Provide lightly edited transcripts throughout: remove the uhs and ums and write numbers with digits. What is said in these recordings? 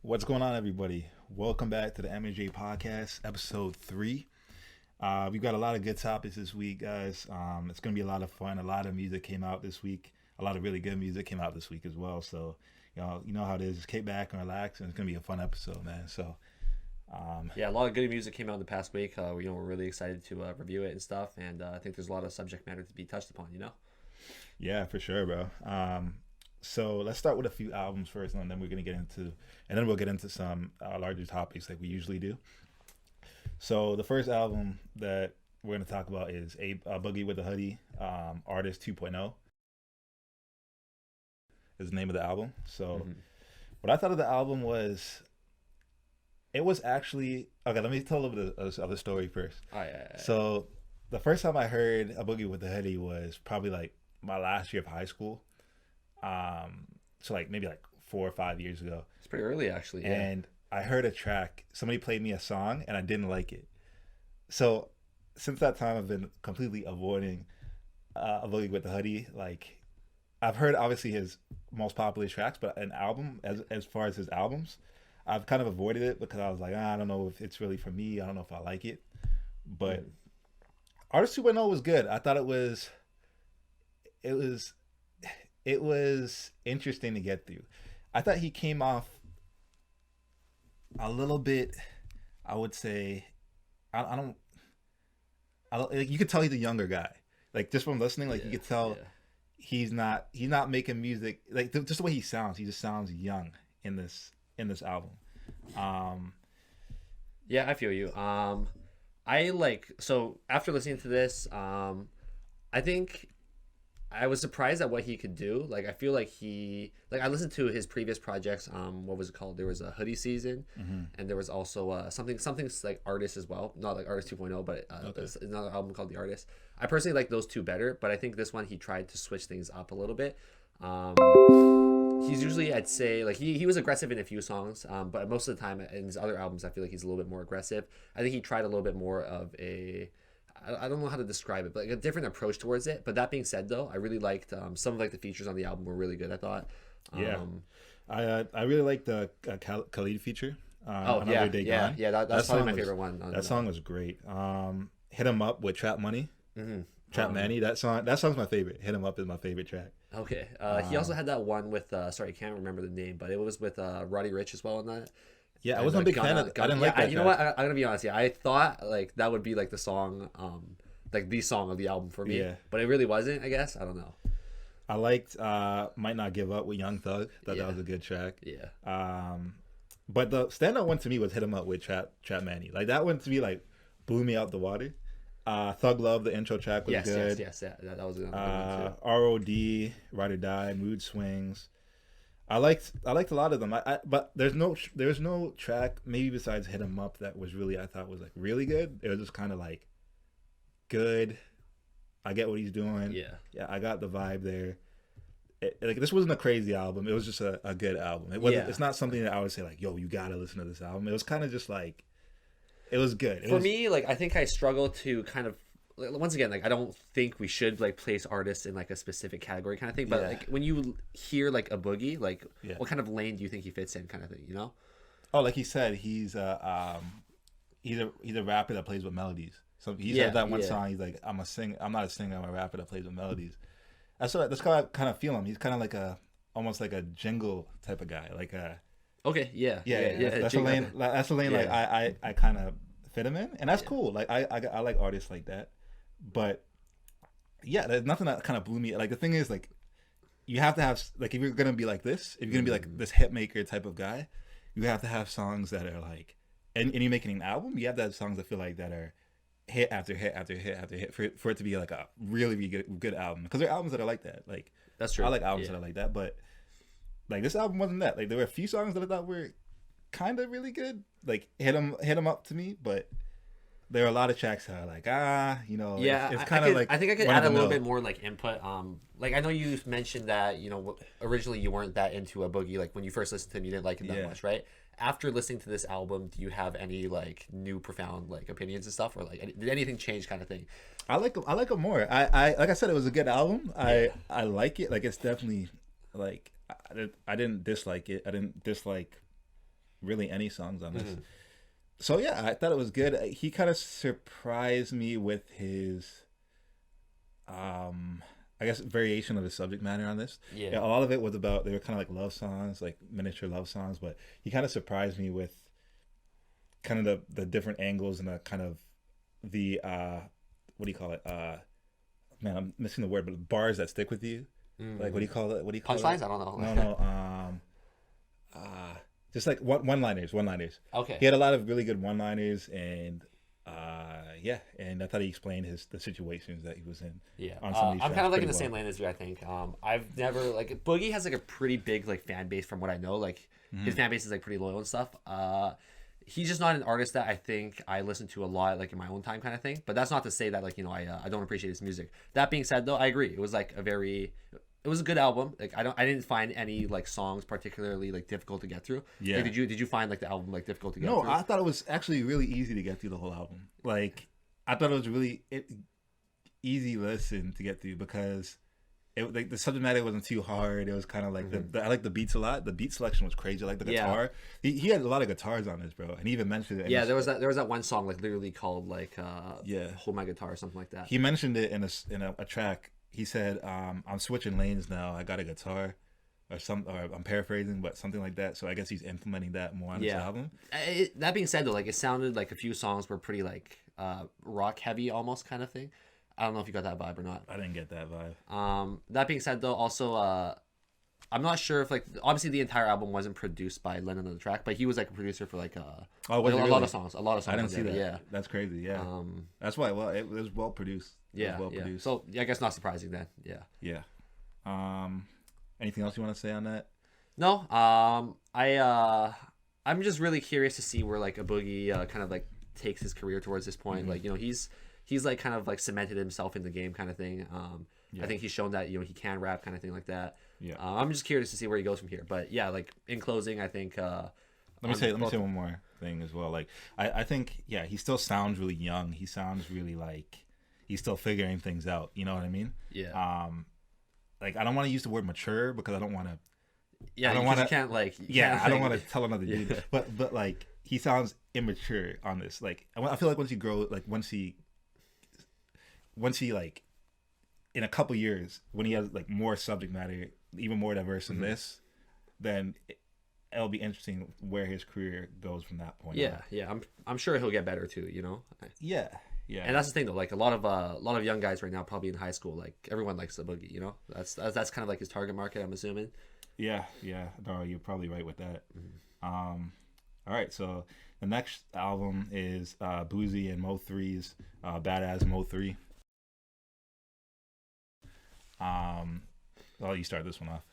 What's going on, everybody? Welcome back to the MJ Podcast, episode 3. We've got a lot of good topics this week, guys. It's going to be a lot of fun. A lot of music came out this week. A lot of really good music came out this week as well. So, you know how it is. Just kick back and relax, and it's going to be a fun episode, man. So, yeah, a lot of good music came out the past week. We're really excited to review it and stuff. And I think there's a lot of subject matter to be touched upon, Yeah, for sure, bro. So let's start with a few albums first, and then we'll get into some larger topics like we usually do. So the first album that we're going to talk about is A Boogie with the Hoodie, Artist 2.0 is the name of the album. So what I thought of the album was, it was actually, okay, let me tell a little bit of the story first. So the first time I heard A Boogie with the Hoodie was probably like my last year of high school. So like maybe like 4 or 5 years ago. It's pretty early, actually. Yeah. And I heard a track. Somebody played me a song, and I didn't like it. So since that time, I've been completely avoiding A Boogie with the Hoodie. Like, I've heard obviously his most popular tracks, but an album, as far as his albums, I've kind of avoided it because I was like, I don't know if it's really for me. I don't know if I like it. But Artist 2.0 was good. I thought it was interesting to get through. I thought he came off a little bit, I would say, I don't like, you could tell he's a younger guy. Like, just from listening, like, you could tell he's not making music, like, just the way he sounds. He just sounds young in this album. Yeah, I feel you. So after listening to this, I think I was surprised at what he could do. Like, I feel like I listened to his previous projects. What was it called? There was a Hoodie season, and there was also something like Artist as well. Not like Artist 2.0, but there's another album called The Artist. I personally like those two better, but I think this one he tried to switch things up a little bit. He's usually, I'd say, like he was aggressive in a few songs, but most of the time in his other albums, I feel like he's a little bit more aggressive. I think he tried a little bit more of I don't know how to describe it, but like a different approach towards it. But that being said, though, I really liked some of like the features on the album were really good, I thought. I really liked the Khalid feature. Another Day Gone. Yeah, that's probably my favorite one. That song was great. Hit 'Em Up with Trap Money. Trap Manny, that song's my favorite. Hit 'Em Up is my favorite track. Okay. He also had that one with sorry, I can't remember the name, but it was with Roddy Ricch as well in that. Yeah, I wasn't a big fan of it. I didn't like that. You know what? I'm gonna be honest. Yeah, I thought like that would be like the song, like the song of the album for me. Yeah. But it really wasn't. I guess I don't know. I liked Might Not Give Up with Young Thug. Thought that was a good track. Yeah. But the standout one to me was Hit 'Em Up with Trap Manny. Like, that one to me like blew me out the water. Thug Love, the intro track was good. Yes. That was a good one too. ROD, Ride or Die, Mood Swings. I liked a lot of them. But there's no track maybe besides Hit 'Em Up that was really, I thought was like really good. It was just kind of like good. I get what he's doing. Yeah, I got the vibe there. Like, this wasn't a crazy album. It was just a good album. It wasn't. It's not something that I would say like, yo, you gotta listen to this album. It was kind of just like, it was good. For me, like, I think I struggle to kind of, once again, like, I don't think we should like place artists in like a specific category kind of thing. But like, when you hear like A Boogie, like, what kind of lane do you think he fits in, kind of thing? Oh, like he said, he's a rapper that plays with melodies. So he said that one song. He's like, I'm not a singer. I'm a rapper that plays with melodies. That's how I kind of feel him. He's kind of like almost like a jingle type of guy. Like a That's a lane. That's a lane. Like, I kind of fit him in, and that's cool. Like, I like artists like that. But yeah, there's nothing that kind of blew me. Like, the thing is, like, you have to have, like, if you're gonna be like this, if you're gonna be like this hit maker type of guy, you have to have songs that are like, and you're making an album, you have to have songs that feel like that are hit after hit after hit after hit for it to be like a really, really good album. Because there are albums that are like that. Like, that's true. I like albums that are like that, but like, this album wasn't that. Like, there were a few songs that I thought were kind of really good. Like, hit 'em up to me, but there are a lot of tracks that are like, it's kind of like, I think I could add a little bit more like input. Like, I know you mentioned that, originally you weren't that into A Boogie. Like, when you first listened to him, you didn't like him that much, right? After listening to this album, do you have any like new profound like opinions and stuff, or like did anything change, kind of thing? I like him more. I like I said, it was a good album. I like it. Like, it's definitely like, I didn't dislike it. I didn't dislike really any songs on this. So yeah, I thought it was good. He kind of surprised me with his, I guess, variation of the subject matter on this. Yeah, a lot of it was about, they were kind of like love songs, like miniature love songs, but he kind of surprised me with kind of the different angles and the kind of the what do you call it? Man, I'm missing the word, but bars that stick with you. Like, what do you call it? What do you call punchlines? it? I don't know. No. Just like one-liners. Okay. He had a lot of really good one-liners, and yeah, and I thought he explained the situations that he was in. Yeah, on some of these I'm kind of like in the same lane as you. I think I've never like Boogie has like a pretty big like fan base from what I know. Like his fan base is like pretty loyal and stuff. He's just not an artist that I think I listen to a lot, like in my own time kind of thing. But that's not to say that like, you know, I don't appreciate his music. That being said, though, I agree. It was like it was a good album. Like I didn't find any like songs particularly like difficult to get through. Yeah. Like, did you find like the album like difficult to get through? No, I thought it was actually really easy to get through the whole album. Like I thought it was really easy listen to get through because it like the subject matter wasn't too hard. It was kind of like I like the beats a lot. The beat selection was crazy. I like the guitar. Yeah. He had a lot of guitars on this, bro, and he even mentioned it. Yeah, there was that one song like literally called like Hold My Guitar or something like that. He mentioned it in a track. He said, "I'm switching lanes now. I got a guitar." Or I'm paraphrasing, but something like that. So I guess he's implementing that more on his album. That being said, though, like it sounded like a few songs were pretty like rock heavy almost kind of thing. I don't know if you got that vibe or not. I didn't get that vibe. That being said, though, also I'm not sure if like obviously the entire album wasn't produced by Lennon on the track, but he was like a producer for like a lot of songs. I didn't see that. Yeah, that's crazy. Yeah, that's why. Well, it was well produced. Produced. So I guess not surprising then. Yeah. Anything else you want to say on that? No. I'm just really curious to see where like A Boogie kind of like takes his career towards this point. Like, you know, he's like kind of like cemented himself in the game kind of thing. I think he's shown that, you know, he can rap kind of thing like that. Yeah. I'm just curious to see where he goes from here. But yeah, like in closing, I think let me say one more thing as well. Like I think he still sounds really young. He sounds really like he's still figuring things out. You know what I mean? Yeah. Like I don't want to use the word mature because I don't want to. Yeah, I don't want to. Can't like. I don't want to tell another dude. But like he sounds immature on this. Like I feel like once he grows, like once he like in a couple years when he has like more subject matter, even more diverse than this, then it'll be interesting where his career goes from that point. Yeah. I'm sure he'll get better too. You know. Yeah. And that's the thing though. Like a lot of young guys right now, probably in high school, like everyone likes A Boogie. You know, that's kind of like his target market. I'm assuming. Yeah. No, you're probably right with that. All right, so the next album is Boosie and Mo3's Badass Mo3. Well, you start this one off.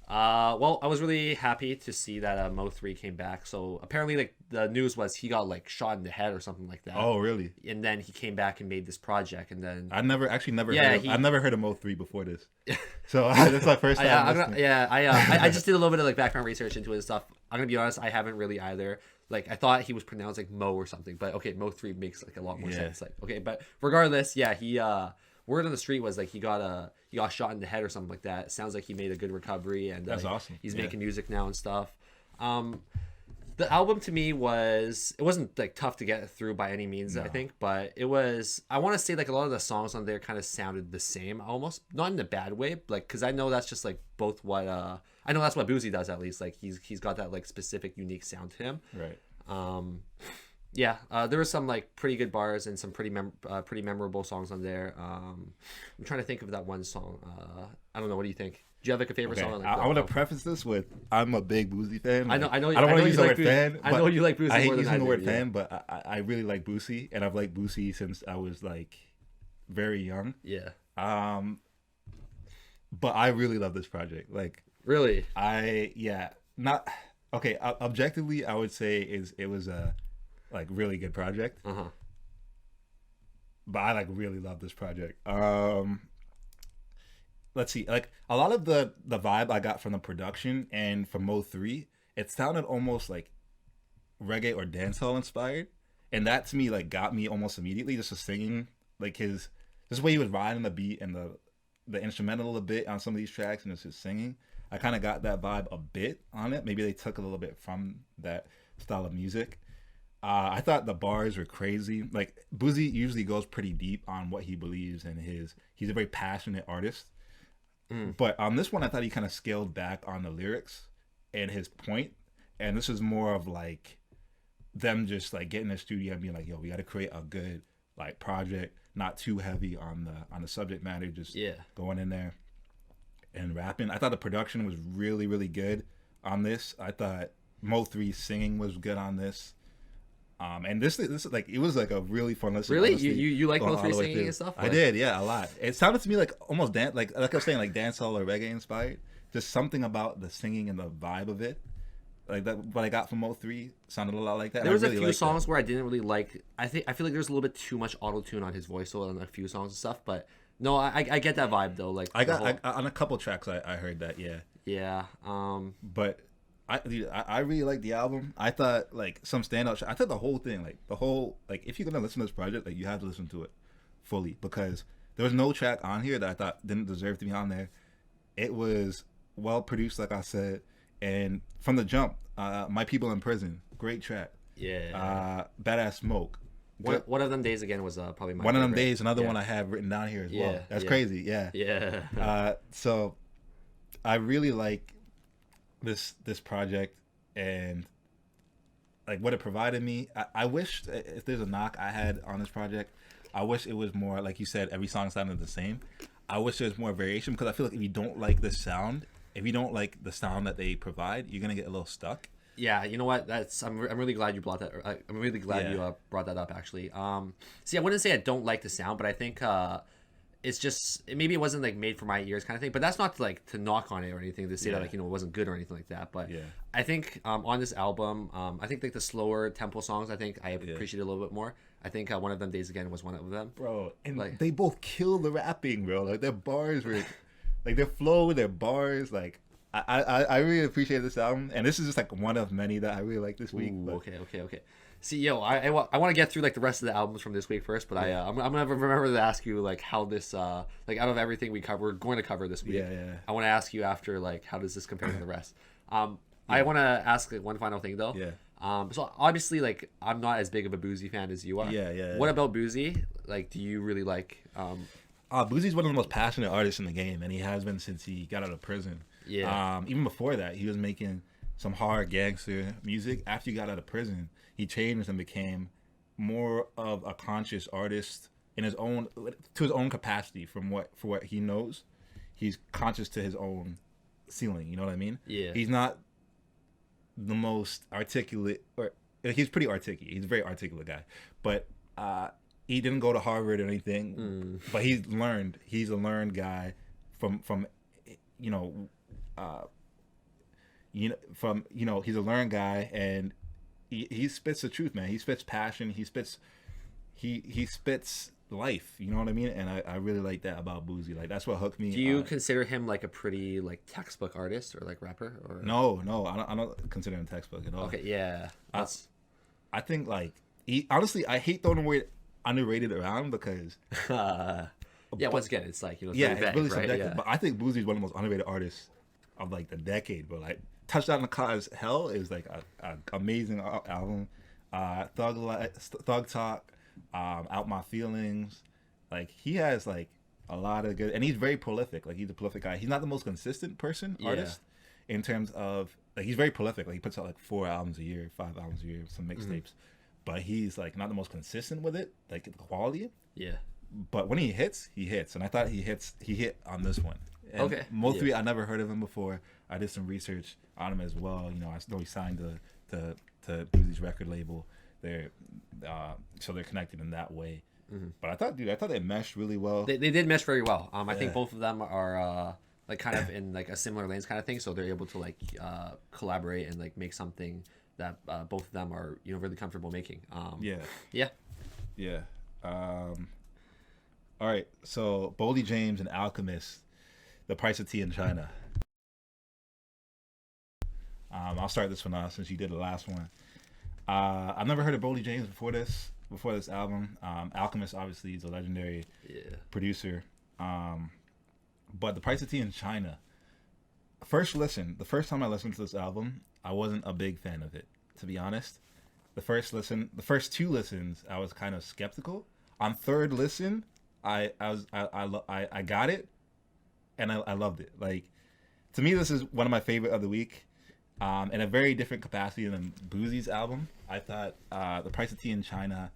Well, I was really happy to see that Mo3 came back. So apparently, like the news was he got like shot in the head or something like that. Oh, really? And then he came back and made this project, and then I've never heard of Mo3 before this. So that's my first time. I just did a little bit of like background research into his stuff. I'm gonna be honest, I haven't really either. Like I thought he was pronounced like Mo or something, but okay, Mo3 makes like a lot more sense. Like okay, but regardless, he word on the street was like he got shot in the head or something like that. It sounds like he made a good recovery, and that's awesome. He's making music now and stuff. The album to me it wasn't like tough to get through by any means, I think, but it was. I want to say like a lot of the songs on there kind of sounded the same, almost not in a bad way, like because I know that's just like both what I know that's what Boosie does at least. Like he's got that like specific unique sound to him. Right. There were some like pretty good bars and some pretty memorable songs on there. I'm trying to think of that one song. I don't know. What do you think? Do you have like a favorite song? I want to preface this with I'm a big Boosie fan. Like, I know. I don't want to use the word fan. I know you like Boosie. I hate using the word fan, but I really like Boosie, and I've liked Boosie since I was like very young. Yeah. But I really love this project. Like really, objectively, I would say it was a like really good project. But I like really love this project. Let's see, like a lot of the vibe I got from the production and from Mo3, it sounded almost like reggae or dancehall inspired, and that to me like got me almost immediately. Just the singing, like this way he was riding the beat and the instrumental a bit on some of these tracks, and it's just singing. I kind of got that vibe a bit on it. Maybe they took a little bit from that style of music. I thought the bars were crazy. Like Boosie usually goes pretty deep on what he believes in he's a very passionate artist. But on this one, I thought he kind of scaled back on the lyrics and his point. And this is more of like them just like getting in the studio and being like, yo, we got to create a good like project, not too heavy on the subject matter, just going in there and rapping. I thought the production was really, really good on this. I thought Mo3's singing was good on this. And this like, it was like a really fun listen. Really? Honestly, you like Mo3 singing and stuff? I did, yeah, a lot. It sounded to me like almost like I was saying, like dancehall or reggae inspired. Just something about the singing and the vibe of it. Like that, what I got from Mo3 sounded a lot like that. There was a few songs where I didn't really like. I feel like there's a little bit too much auto tune on his voice on a few songs and stuff. But no, I get that vibe though. Like on a couple tracks, I heard that. Yeah. Yeah. But I really liked the album. I thought like some standout. I thought the whole thing, like if you're gonna listen to this project, like you have to listen to it fully, because there was no track on here that I thought didn't deserve to be on there. It was well produced, like I said. And from the jump, My People in Prison, great track. Yeah. Badass Smoke. One of them days again was probably my one favorite. Of them days. Another one I have written down here as well. That's crazy. Yeah. Yeah. So I really like this project and like what it provided me. I wish, if there's a knock I had on this project, I wish it was more like you said. Every song sounded the same. I wish there's more variation, because I feel like if you don't like the sound. If you don't like the sound that they provide, you're gonna get a little stuck. Yeah, you know what? I'm really glad you brought that. I'm really glad you brought that up. Actually, see, I wouldn't say I don't like the sound, but I think it's just maybe it wasn't like made for my ears kind of thing. But that's not to knock on it or anything to say that like it wasn't good or anything like that. But I think on this album, I think like the slower tempo songs, I think I appreciate a little bit more. I think One of Them Days Again was one of them, bro. And like they both kill the rapping, bro. Like their bars were. Like their flow, their bars, like I really appreciate this album, and this is just like one of many that I really like this week. Ooh, okay. See, yo, I want to get through like the rest of the albums from this week first, but I'm gonna remember to ask you like how this like out of everything we're going to cover this week. I want to ask you after like how does this compare to the rest. I want to ask like, one final thing though. So obviously like I'm not as big of a Boosie fan as you are. What about Boosie? Like, do you really like? Boosie's one of the most passionate artists in the game, and he has been since he got out of prison. Even before that, he was making some hard gangster music. After he got out of prison, he changed and became more of a conscious artist in his own capacity. For what he knows, he's conscious to his own ceiling. You know what I mean? He's not the most articulate, or he's pretty articulate. He's a very articulate guy, but. He didn't go to Harvard or anything, but he's a learned guy from he's a learned guy, and he spits the truth, man. He spits passion. He spits life. You know what I mean? And I really like that about Boosie. Like that's what hooked me. Do you consider him like a pretty like textbook artist or like rapper? Or no, I don't consider him textbook at all. Okay, yeah. I think like honestly, I hate throwing the word underrated around because once again it's like it's really subjective, but I think Boosie's one of the most underrated artists of like the decade. But like Touchdown in the Cause Hell is like a amazing album. Thug Talk, Out My Feelings, like he has like a lot of good, and he's very prolific. Like he's a prolific guy. He's not the most consistent artist in terms of like he's very prolific. Like he puts out like 4 albums a year, 5 albums a year, some mixtapes. But he's like not the most consistent with it, like the quality. But when he hits, and I thought he hit on this one. And Mo3, I never heard of him before. I did some research on him as well. You know, I know he signed to Boosie's record label. So they're connected in that way. But I thought they meshed really well. They did mesh very well. I think both of them are like kind of in like a similar lanes kind of thing. So they're able to like collaborate and like make something that both of them are really comfortable making. All right, so Boldy James and Alchemist, The Price of Tea in China. I'll start this one off since you did the last one. I've never heard of Boldy James before this album. Alchemist obviously is a legendary producer. But The Price of Tea in China, first listen, the first time I listened to this album, I wasn't a big fan of it, to be honest. The first two listens, I was kind of skeptical. On third listen, I got it, and I loved it. Like, to me, this is one of my favorite of the week, in a very different capacity than Boosie's album. I thought The Price of Tea in China,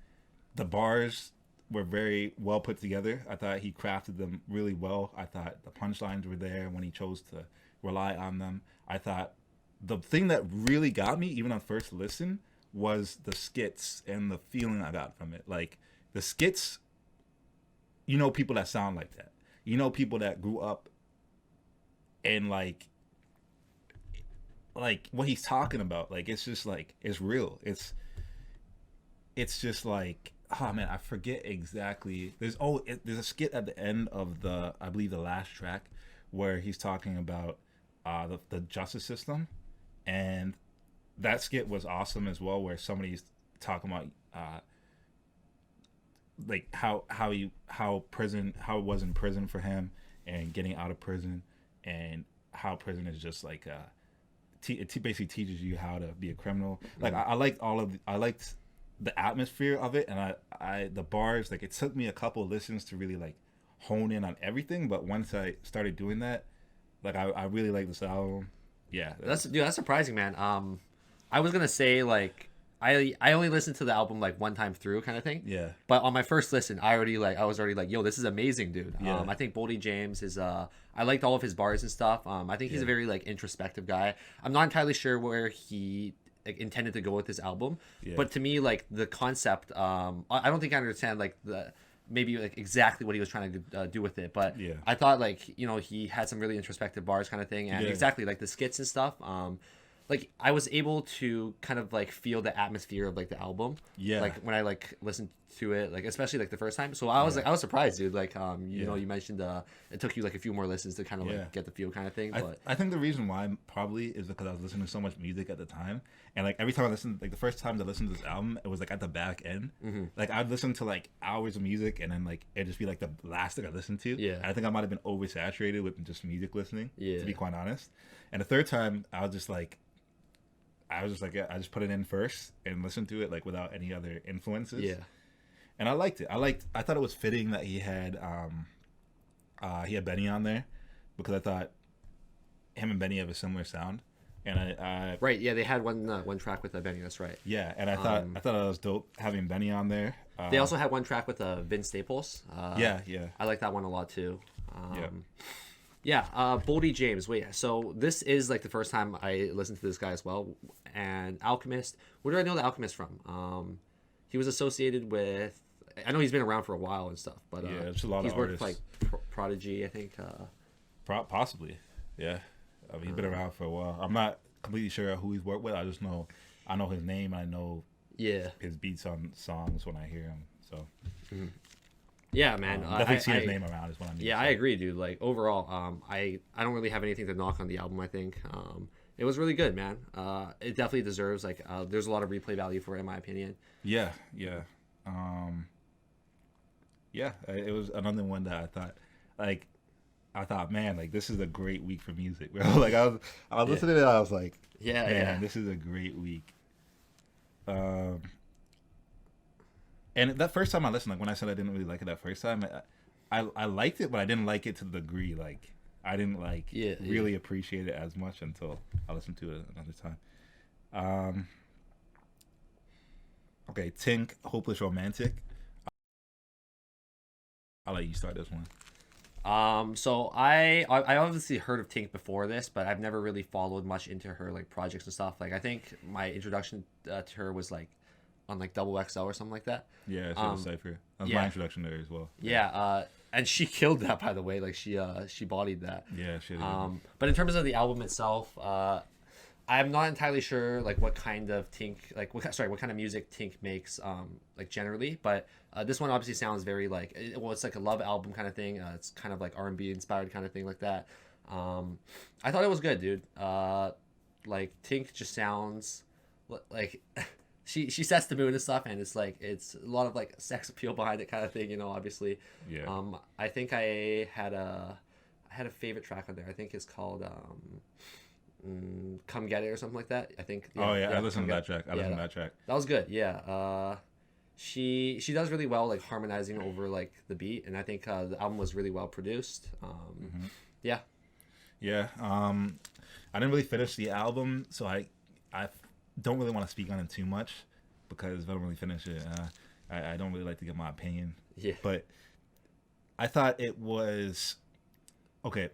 the bars were very well put together. I thought he crafted them really well. I thought the punchlines were there when he chose to rely on them. I thought the thing that really got me, even on first listen, was the skits and the feeling I got from it. Like, the skits, you know, people that sound like that. You know, people that grew up and like what he's talking about. Like, it's just like, it's real. It's just like, oh man, I forget exactly. There's a skit at the end of I believe the last track, where he's talking about the justice system, and that skit was awesome as well. Where somebody's talking about like how it was in prison for him, and getting out of prison, and how prison is just like it basically teaches you how to be a criminal. Like, I liked the atmosphere of it, and I the bars, like, it took me a couple listens to really like hone in on everything, but once I started doing that, like, I really like this album. Yeah, that's surprising, man. I was gonna say, like, I only listened to the album like one time through, kind of thing. Yeah. But on my first listen, I was already like, yo, this is amazing, dude. Yeah. I think Boldy James is I liked all of his bars and stuff. I think he's a very like introspective guy. I'm not entirely sure where he like intended to go with this album, but to me, like, the concept, I don't think I understand like maybe like exactly what he was trying to do with it, but I thought, like, you know, he had some really introspective bars, kind of thing, and exactly like the skits and stuff. Like, I was able to kind of like feel the atmosphere of like the album. Yeah. Like, when I like listened to it, like, especially like the first time. So I was like, I was surprised, dude. Like, you know, you mentioned it took you like a few more listens to kind of like get the feel, kind of thing. But I think the reason why probably is because I was listening to so much music at the time, and like every time I listened, like the first time I listened to this album, it was like at the back end. Mm-hmm. Like, I'd listen to like hours of music, and then like it'd just be like the last thing I listened to. Yeah. And I think I might have been oversaturated with just music listening. Yeah. To be quite honest. And the third time, I was just like, I just put it in first and listened to it like without any other influences. Yeah. And I liked it. I thought it was fitting that he had Benny on there, because I thought him and Benny have a similar sound. And I right, yeah, they had one track with Benny. That's right. Yeah, and I thought it was dope having Benny on there. They also had one track with Vince Staples. Yeah. I like that one a lot too. Yeah, Boldy James. Wait, so this is like the first time I listened to this guy as well. And Alchemist. Where do I know the Alchemist from? He was associated with. I know he's been around for a while and stuff, but it's a lot he's of worked artists. with like Prodigy, I think. Possibly, yeah. I mean, he's been around for a while. I'm not completely sure who he's worked with. I know his name. I know his beats on songs when I hear him. So. Mm-hmm. Yeah, man. Definitely see his name around is what I mean. Yeah, I agree, dude. Like, overall, I don't really have anything to knock on the album. I think it was really good, man. It definitely deserves like there's a lot of replay value for it, in my opinion. Yeah. It was another one that I thought, man, like, this is a great week for music, bro. Like, I was listening to it, I was like, man, this is a great week. And that first time I listened, like when I said I didn't really like it that first time, I liked it, but I didn't like it to the degree. Like, I didn't really appreciate it as much until I listened to it another time. Okay, Tink, Hopeless Romantic. I'll let you start this one. So I obviously heard of Tink before this, but I've never really followed much into her like projects and stuff. Like, I think my introduction to her was like on like Double XL or something like that. Yeah, she was Cypher. That was my introduction to her as well. Yeah, and she killed that, by the way. Like, she bodied that. Yeah, she did. But in terms of the album itself, I'm not entirely sure like what kind of Tink, like what kind of music Tink makes, like generally. But this one obviously sounds very like, it's like a love album kind of thing. It's kind of like R&B inspired kind of thing like that. I thought it was good, dude. Like, Tink just sounds like. She sets the mood and stuff, and it's a lot of like sex appeal behind it, kind of thing, you know. Obviously, I think I had had a favorite track on there. I think it's called "Come Get It" or something like that. I think. Yeah, oh yeah, I listened to that track. I listened to that track. That was good. Yeah. She does really well like harmonizing over like the beat, and I think the album was really well produced. Yeah. Yeah. I didn't really finish the album, so I don't really want to speak on it too much because if I don't really finish it, I don't really like to give my opinion. Yeah. But I thought it was okay.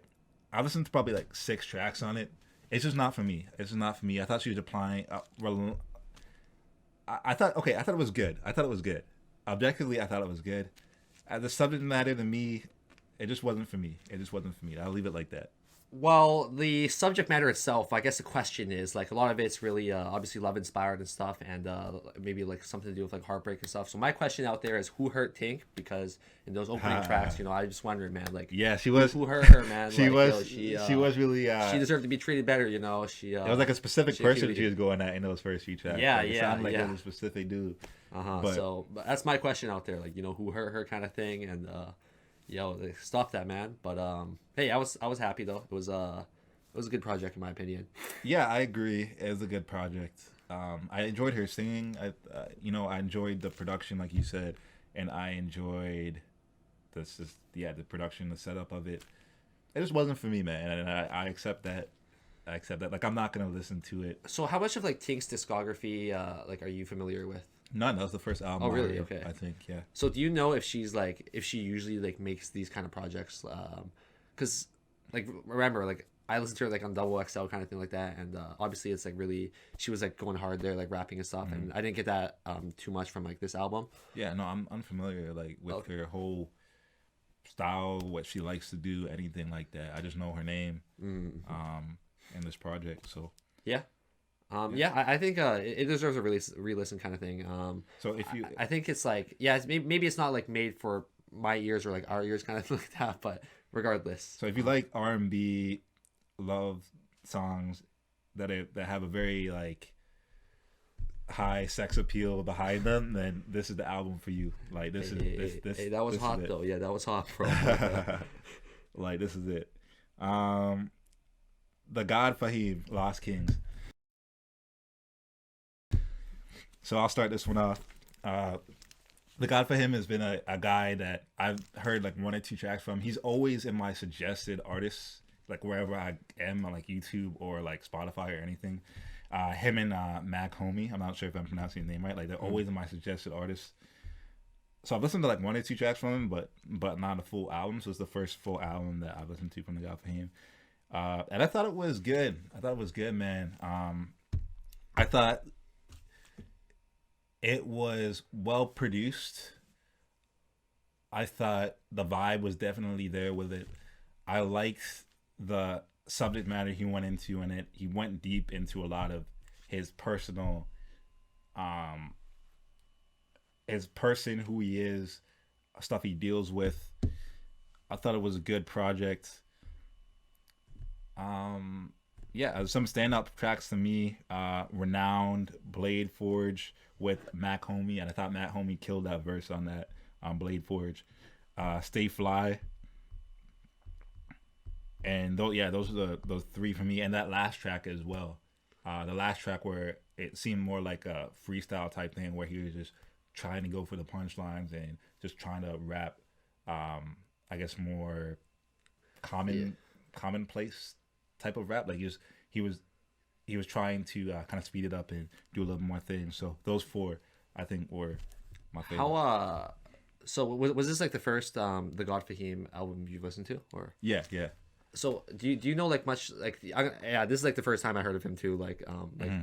I listened to probably like 6 tracks on it. It's just not for me. It's just not for me. I thought she was applying. I thought it was good. Objectively, I thought it was good. The subject matter to me, it just wasn't for me. I'll leave it like that. Well, the subject matter itself, I guess the question is like a lot of it's really obviously love inspired and stuff, and maybe like something to do with like heartbreak and stuff. So my question out there is, who hurt Tink? Because in those opening tracks, I just wondering, man, like she was who hurt her, man. she like, was she was really she deserved to be treated better, She it was like a specific person she was going at in those first few tracks. Yeah, it sounded like it was a specific dude. But that's my question out there, like who hurt her kind of thing, and stop that, man. But hey, I was happy though. It was a good project in my opinion. Yeah, I agree. It was a good project. I enjoyed her singing. I enjoyed the production, like you said, and I enjoyed the production, the setup of it. It just wasn't for me, man, and I accept that. Like, I'm not gonna listen to it. So, how much of like Tink's discography, like, are you familiar with? None. That was the first album. Oh, really? Okay. I think, yeah. So, do you know if she usually like makes these kind of projects? Because, like, remember, like, I listened to her like on Double XL kind of thing like that, and obviously it's like really she was like going hard there, like rapping and stuff, and I didn't get that too much from like this album. Yeah, no, I'm unfamiliar like with her whole style, what she likes to do, anything like that. I just know her name in this project, so yeah. I think it deserves a re-listen kind of thing. So if you, I think it's like, it's maybe it's not like made for my ears or like our ears kind of thing like that, but regardless. So if you like R&B love songs that have a very like high sex appeal behind them, then this is the album for you. Like this Hey, that was hot though. Yeah, that was hot, bro. Like this is it. The God Fahim, Lost Kingz. So I'll start this one off. The God Fahim has been a guy that I've heard like 1 or 2 tracks from. He's always in my suggested artists, like wherever I am on like YouTube or like Spotify or anything. Him and Mac Homie, I'm not sure if I'm pronouncing his name right. Like they're always in my suggested artists. So I've listened to like 1 or 2 tracks from him, but not a full album. So it's the first full album that I've listened to from the God Fahim. And I thought it was good. Man. I thought it was well produced. I thought the vibe was definitely there with it. I liked the subject matter he went into in it. He went deep into a lot of his personal, his person, who he is, stuff he deals with. I thought it was a good project. Some stand-up tracks to me, Renowned, Blade Forge with Mac Homie, and I thought Mac Homie killed that verse on that Blade Forge. Stay Fly, and those are those 3 for me, and that last track as well. The last track where it seemed more like a freestyle type thing, where he was just trying to go for the punchlines and just trying to rap, I guess more commonplace type of rap. Like he was trying to kind of speed it up and do a little more things. So those 4 I think were my favorite. So was this like the first the God Fahim album you've listened to, or? Yeah. So do you know like much like this is like the first time I heard of him too, like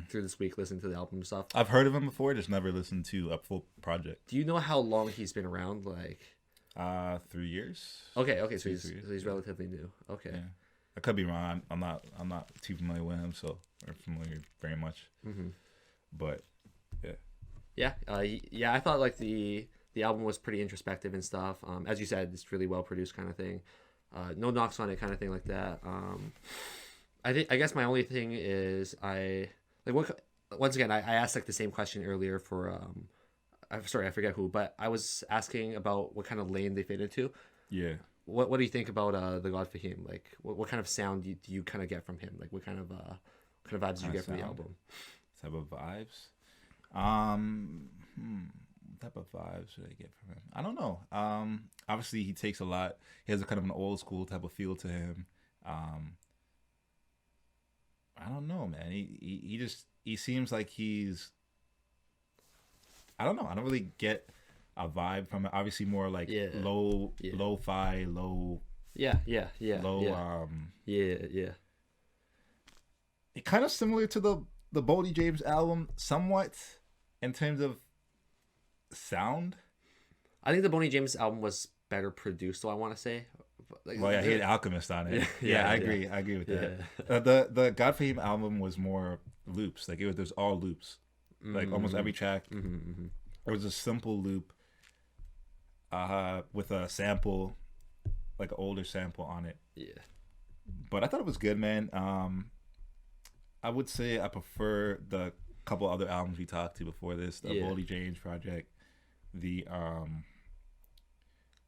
through this week listening to the album and stuff. I've heard of him before, just never listened to a full project. Do you know how long he's been around? Like 3 years. Okay, so he's relatively new. Okay. Yeah. I could be wrong. I'm not too familiar with him, or familiar very much. But yeah. I thought like the album was pretty introspective and stuff. As you said, it's really well produced kind of thing. No knocks on it kind of thing like that. I guess my only thing is once again I asked like the same question earlier for I'm sorry, I forget who, but I was asking about what kind of lane they fit into. Yeah. what do you think about the God Fahim? Like, what kind of sound do you kind of get from him? Like, what kind of vibes do you get from the album? Type of vibes. What type of vibes should I get from him? I don't know. Obviously he takes a lot. He has a kind of an old school type of feel to him. I don't know, man. He seems like he's. I don't know. I don't really get a vibe from it. Obviously, more like lo-fi, low. Yeah. Low. Yeah. It kind of similar to the Boldy James album, somewhat, in terms of sound. I think the Boney James album was better produced, though, I want to say. Like, well, yeah, he had Alchemist on it. I agree with that. The God Fahim album was more loops. Like there's all loops. Like almost every track. It was a simple loop with a sample, like an older sample on it. Yeah. But I thought it was good, man. I would say I prefer the couple other albums we talked to before this, the Boldy James project, the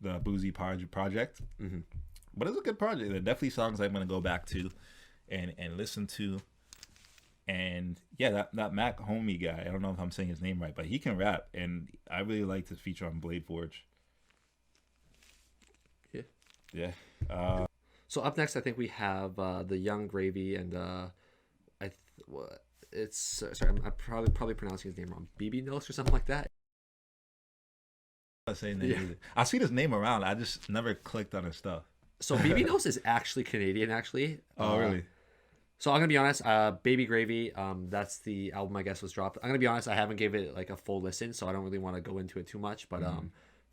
Boosie project. But it's a good project. There are definitely songs I'm gonna go back to and listen to. And yeah, that Mac Homie guy, I don't know if I'm saying his name right, but he can rap, and I really like to feature on Blade Forge. Yeah. So up next, I think we have the Young Gravy, and sorry, I'm probably pronouncing his name wrong. bbno or something like that. I see his name around. I just never clicked on his stuff. So bbno is actually Canadian, actually. Oh, really? So I'm gonna be honest. Baby Gravy. That's the album I guess was dropped. I'm gonna be honest. I haven't gave it like a full listen, so I don't really want to go into it too much. But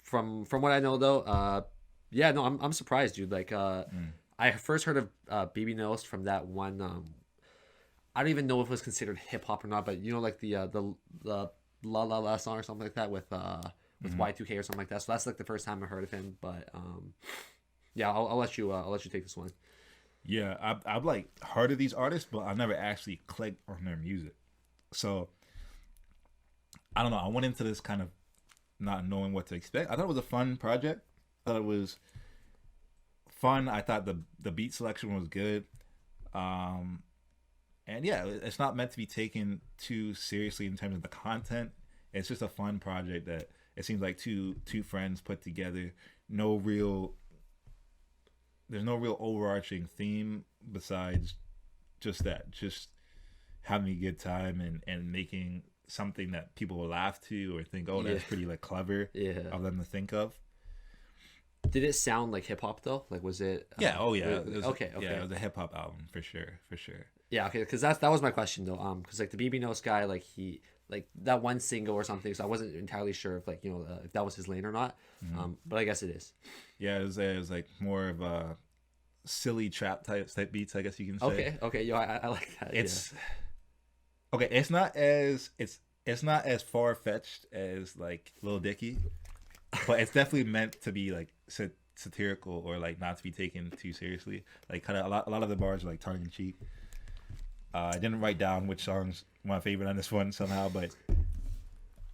from what I know though, yeah, no, I'm surprised, dude. Like, I first heard of bbno from that one. I don't even know if it was considered hip hop or not, but you know, like the La La La song or something like that with Y2K or something like that. So that's like the first time I heard of him. But yeah, I'll let you take this one. Yeah, I've like heard of these artists, but I've never actually clicked on their music. So I don't know. I went into this kind of not knowing what to expect. I thought it was a fun project. I thought it was fun. I thought the beat selection was good. And yeah, it's not meant to be taken too seriously in terms of the content. It's just a fun project that it seems like two friends put together. There's no real overarching theme besides just having a good time and making something that people will laugh to or think, oh, that's pretty like clever of them to think of. Did it sound like hip hop though? Like, was it? Yeah. Oh yeah. Okay. Yeah, it was a hip hop album for sure. Yeah. Okay. Because that was my question though. Because like the bbno guy, like he like that one single or something. So I wasn't entirely sure if like if that was his lane or not. But I guess it is. Yeah. It was like more of a silly trap type beats, I guess you can say. Okay. Yo, I like that. Okay. It's not as far fetched as like Lil Dicky, but it's definitely meant to be like satirical or like not to be taken too seriously. Like kind of a lot of the bars are like tongue in cheek. I didn't write down which songs my favorite on this one somehow, but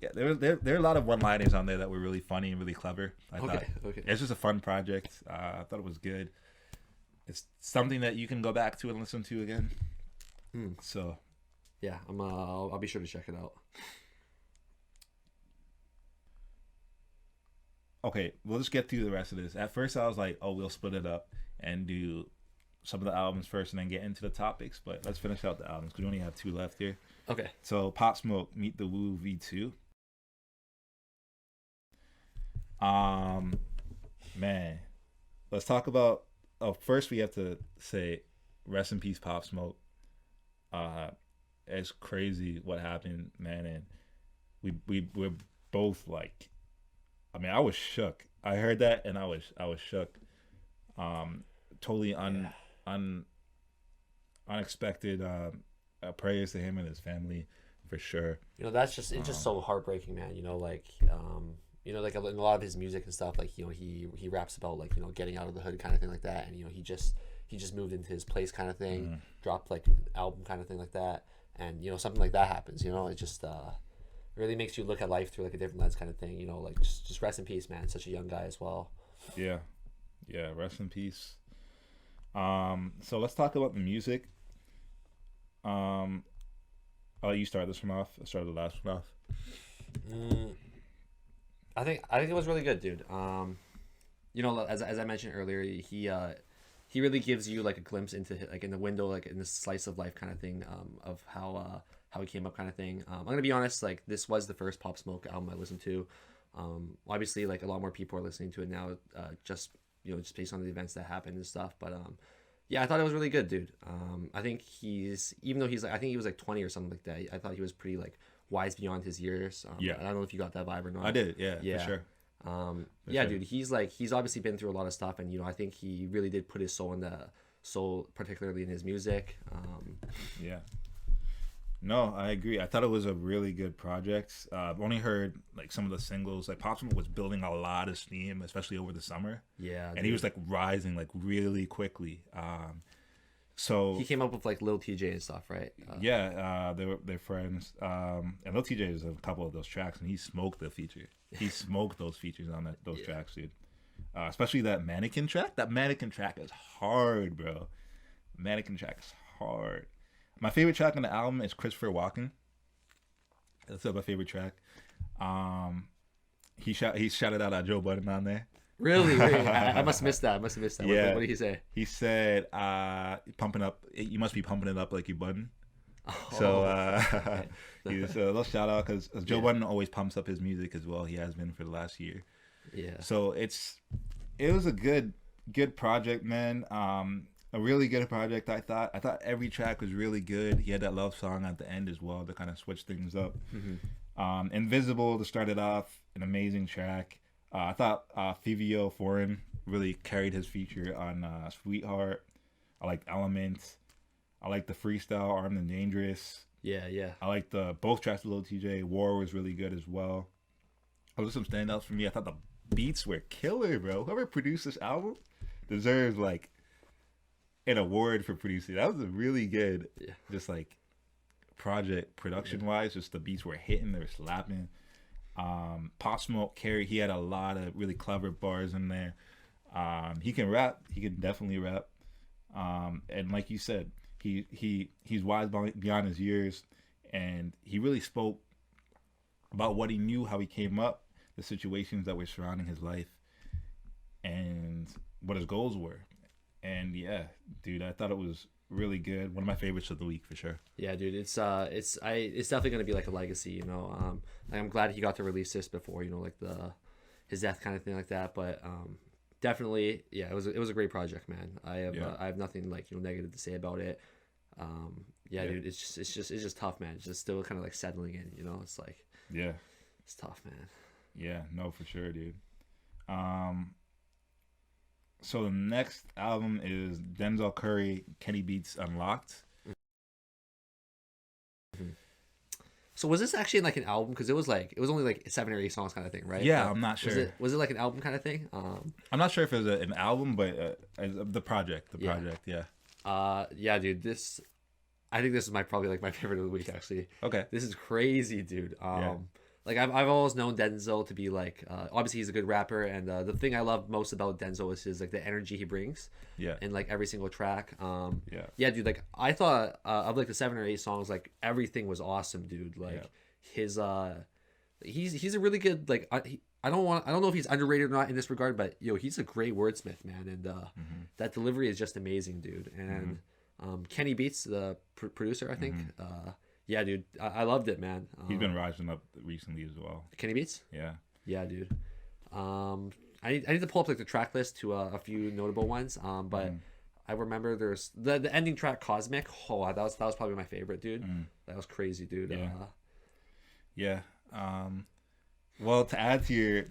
yeah, there are a lot of one-liners on there that were really funny and really clever. I thought it's just a fun project. I thought it was good. It's something that you can go back to and listen to again. So yeah, I'll be sure to check it out. Okay, we'll just get through the rest of this. At first, I was like, "Oh, we'll split it up and do some of the albums first, and then get into the topics." But let's finish out the albums because we only have 2 left here. Okay. So, Pop Smoke, Meet the Woo V2. Man, let's talk about. Oh, first we have to say, rest in peace, Pop Smoke. It's crazy what happened, man, and we're both like. I mean, I was shook. I heard that and I was shook. Totally unexpected prayers to him and his family for sure. That's just it's just so heartbreaking, man. Like in a lot of his music and stuff, like he raps about like getting out of the hood kind of thing like that, and he just moved into his place kind of thing, dropped like an album kind of thing like that, and something like that happens. It just really makes you look at life through like a different lens kind of thing. Like just rest in peace, man. Such a young guy as well. Yeah, Yeah, rest in peace. So let's talk about the music. Oh, you start this one off. I started the last one off. I think it was really good, dude. You know, as I mentioned earlier, he really gives you like a glimpse into like in the window, like in the slice of life kind of thing, of how he came up kind of thing. I'm gonna be honest, like this was the first Pop Smoke album I listened to. Obviously, like a lot more people are listening to it now, just just based on the events that happened and stuff. But yeah, I thought it was really good, dude. I think even though he's like, I think he was like 20 or something like that. I thought he was pretty like wise beyond his years. Yeah, I don't know if you got that vibe or not. I did. Yeah, for sure. Yeah, dude, he's obviously been through a lot of stuff, and I think he really did put his soul particularly in his music. Yeah. No, I agree. I thought it was a really good project. I've only heard like some of the singles. Like Pop Smoke was building a lot of steam, especially over the summer. Yeah, and he was like rising like really quickly. So he came up with like Lil TJ and stuff, right? they're friends. And Lil TJ is a couple of those tracks, and he smoked the feature. He smoked those features on those tracks, dude. Especially that Mannequin track. That Mannequin track is hard, bro. Mannequin track is hard. My favorite track on the album is Christopher Walken. That's my favorite track. He shouted out Joe Budden on there. Really? I must have missed that. Yeah. What did he say? He said, pumping up, you must be pumping it up like you Budden. Oh, so he's a little shout out because Joe Budden always pumps up his music as well. He has been for the last year. Yeah. So it was a good project, man. A really good project. I thought every track was really good. He had that love song at the end as well to kind of switch things up. Mm-hmm. Invisible to start it off, an amazing track. I thought Fivio Foreign really carried his feature on Sweetheart. I liked Elements. I liked the freestyle Armed and Dangerous. Yeah. I liked both tracks with Lil TJ. War was really good as well. Those are some standouts for me. I thought the beats were killer, bro. Whoever produced this album deserves like an award for producing. That was a really good, just like project production wise. Just the beats were hitting, they were slapping. Pop Smoke Carey, he had a lot of really clever bars in there. He can rap. He can definitely rap. And like you said, he's wise beyond his years, and he really spoke about what he knew, how he came up, the situations that were surrounding his life, and what his goals were. And yeah, dude, I thought it was really good. One of my favorites of the week for sure. Yeah, dude, it's definitely gonna be like a legacy, Like I'm glad he got to release this before, like his death kind of thing like that. But definitely, yeah, it was a great project, man. I have nothing like negative to say about it. Dude, it's just tough, man. It's just still kind of like settling in, It's like it's tough, man. Yeah, no, for sure, dude. So the next album is Denzel Curry, Kenny Beats Unlocked. Mm-hmm. So was this actually like an album? Because it was only like 7 or 8 songs kind of thing, right? Yeah, I'm not sure. Was it like an album kind of thing? I'm not sure if it was an album, but the project, yeah. Yeah, dude. I think this is probably like my favorite of the week, actually. Okay. This is crazy, dude. Like I've always known Denzel to be like obviously he's a good rapper, and the thing I love most about Denzel is his like the energy he brings in like every single track. Dude, like I thought of like the 7 or 8 songs, like everything was awesome, dude. Like his he's a really good, like I don't know if he's underrated or not in this regard, but he's a great wordsmith, man, and that delivery is just amazing, dude. And Kenny Beats, the producer, I think yeah, dude, I loved it, man. He's been rising up recently as well. Kenny Beats? Yeah, dude. I need to pull up like the track list to a few notable ones. But I remember there's the ending track, Cosmic. Oh, that was probably my favorite, dude. That was crazy, dude. Well, to add to your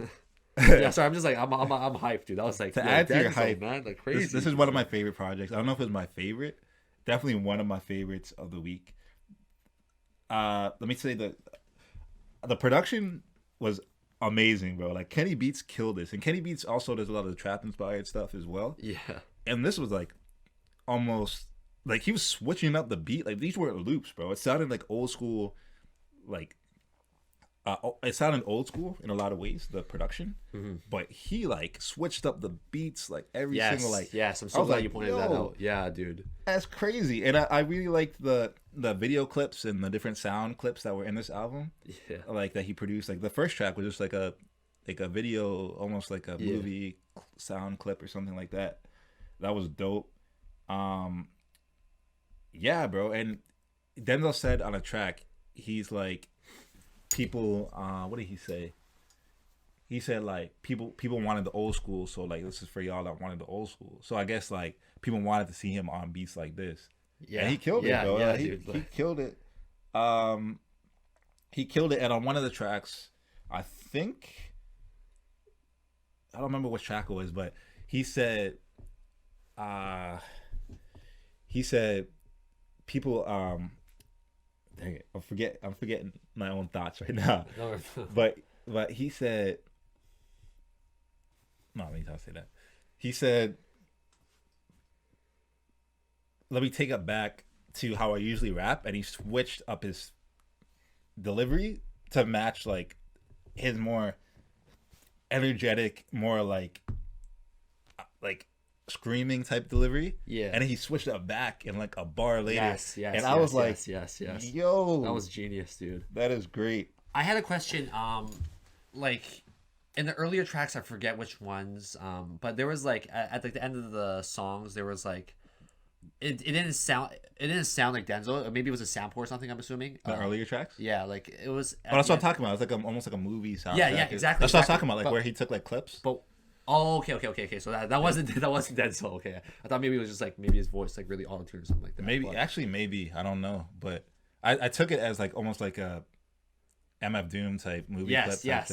sorry, I'm just like I'm hyped, dude. That was like to add to your hype, man, like crazy. This is one of my favorite projects. I don't know if it was my favorite. Definitely one of my favorites of the week. Let me say the production was amazing, bro. Like Kenny Beats killed this, and Kenny Beats also does a lot of the trap inspired stuff as well. Yeah, and this was like almost like he was switching up the beat. Like these weren't loops, bro. It sounded like old school, like it sounded old school in a lot of ways, the production, but he like switched up the beats like every single like. Yes, I'm so glad you pointed that out. Yeah, dude, that's crazy. And I really liked the video clips and the different sound clips that were in this album. Yeah, like that he produced. Like the first track was just like a video, almost like a movie sound clip or something like that. That was dope. Yeah, bro. And Denzel said on a track, he's like, people, what did he say? He said like people wanted the old school, so like this is for y'all that wanted the old school. So I guess like people wanted to see him on beats like this. Yeah, and he killed it, bro. Yeah, he killed it. He killed it. And on one of the tracks, I don't remember which track it was, but he said people dang it, I'm forgetting my own thoughts right now. but he said, no, let me not say that. He said, let me take it back to how I usually rap, and he switched up his delivery to match like his more energetic, more like screaming type delivery. Yeah. And then he switched it back in like a bar later. Yes. And I was like, yes. Yo, that was genius, dude. That is great. I had a question. Like in the earlier tracks, I forget which ones. But there was like at like the end of the songs, there was like it didn't sound like Denzel. Or maybe it was a sample or something, I'm assuming. The earlier tracks? Yeah, like it was. Oh, that's what I'm talking about. It's like almost like a movie sound. Yeah, exactly. That's what I was talking about, like where he took like clips. But okay. So that wasn't Denzel. Okay, I thought maybe it was just like maybe his voice like really auto-tuned or something like that. Maybe I don't know, but I took it as like almost like a MF Doom type movie clip. Yes.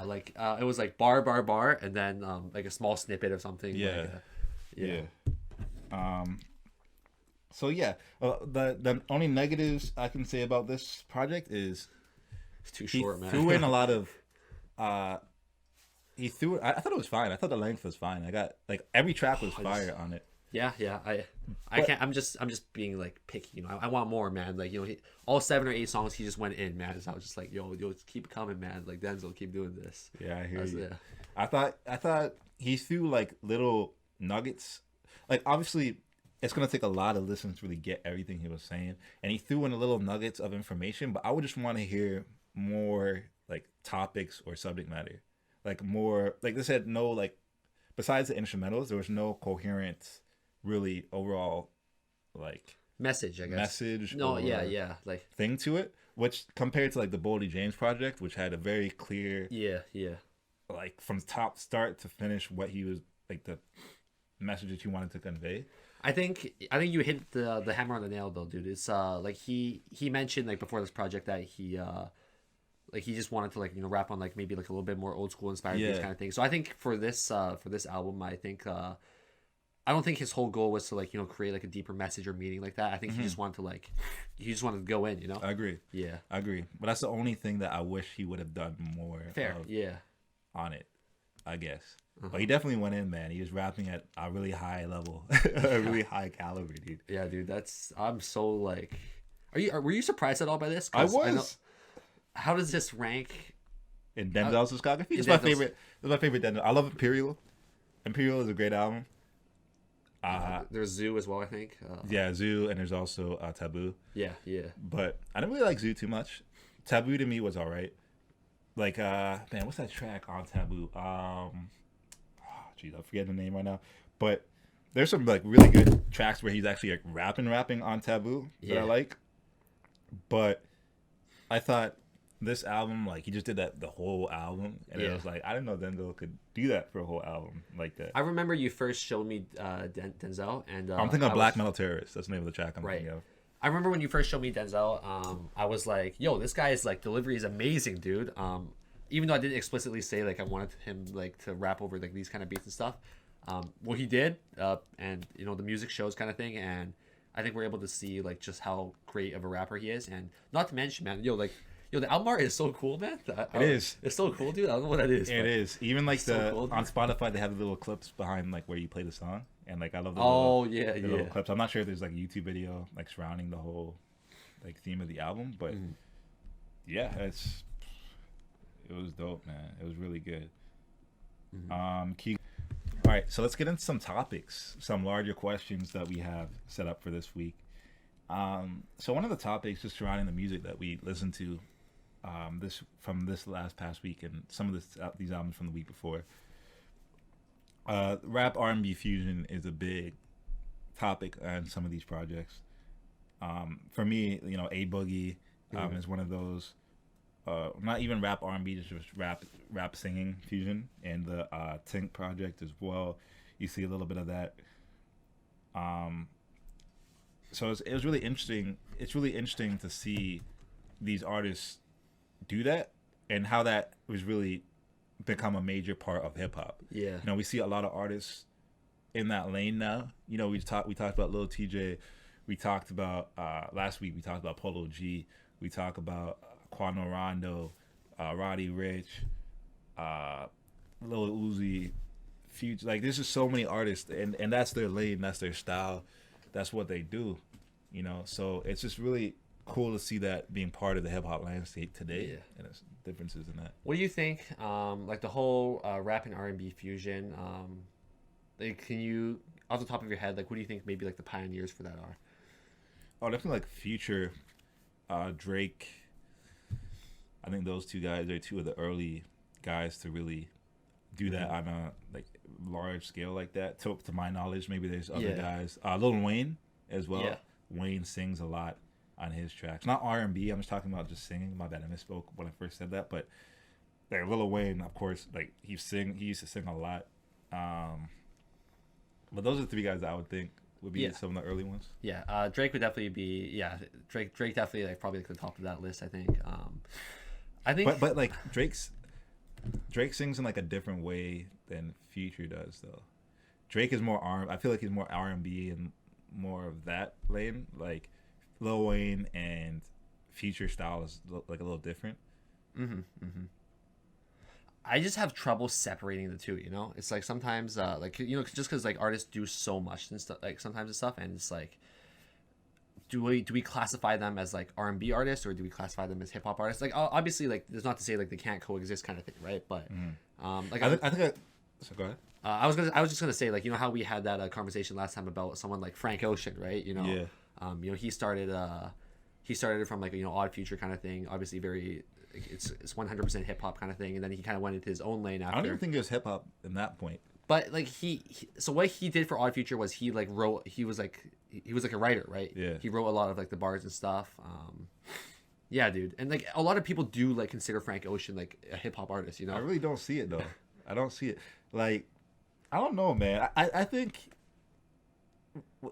Like it was like bar, and then like a small snippet of something. Yeah. So yeah, the only negatives I can say about this project is it's too short, man. Threw in a lot of. He threw it. I thought it was fine. I thought the length was fine. I got like every track was fire on it. Yeah. I can't. I'm just being like picky. You know, I want more, man. Like all 7 or 8 songs he just went in, man. So I was just like, yo, keep coming, man. Like Denzel, keep doing this. Yeah, I hear you. Yeah. I thought he threw like little nuggets. Like obviously, it's gonna take a lot of listens to really get everything he was saying, and he threw in a little nuggets of information. But I would just want to hear more like topics or subject matter. Like more, like they said, no, like besides the instrumentals, there was no coherent, really overall, like message. I guess message. No, yeah, like thing to it. Which compared to like the Boldy James project, which had a very clear, like from top start to finish, what he was like the message that you wanted to convey. I think you hit the hammer on the nail though, dude. It's like he mentioned like before this project that he just wanted to like rap on like maybe like a little bit more old school inspired beats kind of thing. So I think for this album, I think I don't think his whole goal was to like create like a deeper message or meaning like that. I think he just wanted to go in. I agree. Yeah, I agree. But that's the only thing that I wish he would have done more. Fair. On it, I guess. But he definitely went in, man. He was rapping at a really high level, a really high caliber, dude. Yeah, dude. I'm so like, were you surprised at all by this? I was. How does this rank in Denzel's discography? It's my favorite. It's my favorite Denzel. I love Imperial. Imperial is a great album. There's Zoo as well, I think. Yeah, Zoo, and there's also Taboo. Yeah. But I didn't really like Zoo too much. Taboo to me was all right. Like, man, what's that track on Taboo? Geez, I forget the name right now. But there's some like really good tracks where he's actually like rapping on Taboo that I like. But I thought this album, like he just did that the whole album, and it was like I didn't know Denzel could do that for a whole album like that. I remember you first showed me Denzel, and I'm thinking of Black Metal Terrorist. That's the name of the track I'm thinking of. I remember when you first showed me Denzel, I was like, yo, this guy's like delivery is amazing, dude. Even though I didn't explicitly say like I wanted him like to rap over like these kind of beats and stuff, well he did, and the music shows kind of thing, and I think we're able to see like just how great of a rapper he is, and not to mention, man, the album art is so cool, man. It is. It's so cool, dude. I don't know what that is. It is. Even like on Spotify, they have the little clips behind like where you play the song, and like I love the little clips. I'm not sure if there's like a YouTube video like surrounding the whole like theme of the album, but yeah, It was dope, man. It was really good. Mm-hmm. All right, so let's get into some topics, some larger questions that we have set up for this week. So one of the topics is surrounding the music that we listened to this last past week, and some of these albums from the week before. Rap R&B fusion is a big topic on some of these projects. For me, A Boogie is one of those. Not even rap R&B, just rap singing fusion, and the Tink project as well. You see a little bit of that. So it was really interesting. It's really interesting to see these artists do that, and how that was really become a major part of hip hop. Yeah. We see a lot of artists in that lane now. We talked about Lil TJ. We talked about last week. We talked about Polo G. We talked about Quano Rondo, Roddy Ricch, Lil Uzi, Future. Like, there's just so many artists, and that's their lane, that's their style, that's what they do. So it's just really cool to see that being part of the hip hop landscape today, and there's differences in that. What do you think? Like the whole rap and R&B fusion. Can you, off the top of your head, like, what do you think maybe like the pioneers for that are? Oh, definitely like Future, Drake. I think those two guys are two of the early guys to really do that on a like large scale like that. To my knowledge, maybe there's other guys. Lil Wayne as well. Yeah. Wayne sings a lot on his tracks. Not R&B. I'm just talking about just singing. My bad, I misspoke when I first said that. But like Lil Wayne, of course, like he used to sing a lot. But those are the three guys that I would think would be some of the early ones. Yeah, Drake would definitely be. Yeah, Drake definitely like probably like the top of that list. I think. But like Drake sings in like a different way than Future does though. Drake is more I feel like he's more R&B and more of that lane. Like Lil Wayne and Future style is like a little different. I just have trouble separating the two. It's like sometimes like just because like artists do so much and stuff, like sometimes and stuff, and it's like, do we classify them as like R&B artists, or do we classify them as hip hop artists? Like, obviously, like, there's not to say like they can't coexist kind of thing, right? But like I think so go ahead. I was just gonna say, like, how we had that conversation last time about someone like Frank Ocean, right? He started from like Odd Future kind of thing, obviously very. It's 100% hip hop kind of thing, and then he kind of went into his own lane after. I don't even think it was hip hop in that point. But like so what he did for Odd Future was he like wrote. He was like a writer, right? Yeah. He wrote a lot of like the bars and stuff. Yeah, dude, and like a lot of people do like consider Frank Ocean like a hip hop artist. I really don't see it though. I don't see it. Like, I don't know, man. I think